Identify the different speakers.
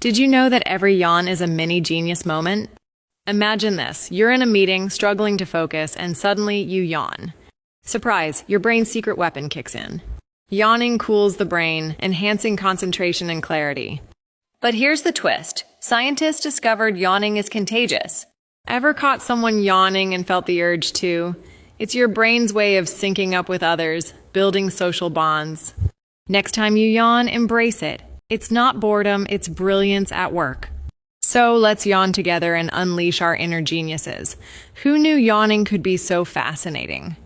Speaker 1: Did you know that every yawn is a mini genius moment? Imagine this. You're in a meeting, struggling to focus, and suddenly you yawn. Surprise, your brain's secret weapon kicks in. Yawning cools the brain, enhancing concentration and clarity. But here's the twist. Scientists discovered yawning is contagious. Ever caught someone yawning and felt the urge to? It's your brain's way of syncing up with others, building social bonds. Next time you yawn, embrace it. It's not boredom, it's brilliance at work. So let's yawn together and unleash our inner geniuses. Who knew yawning could be so fascinating?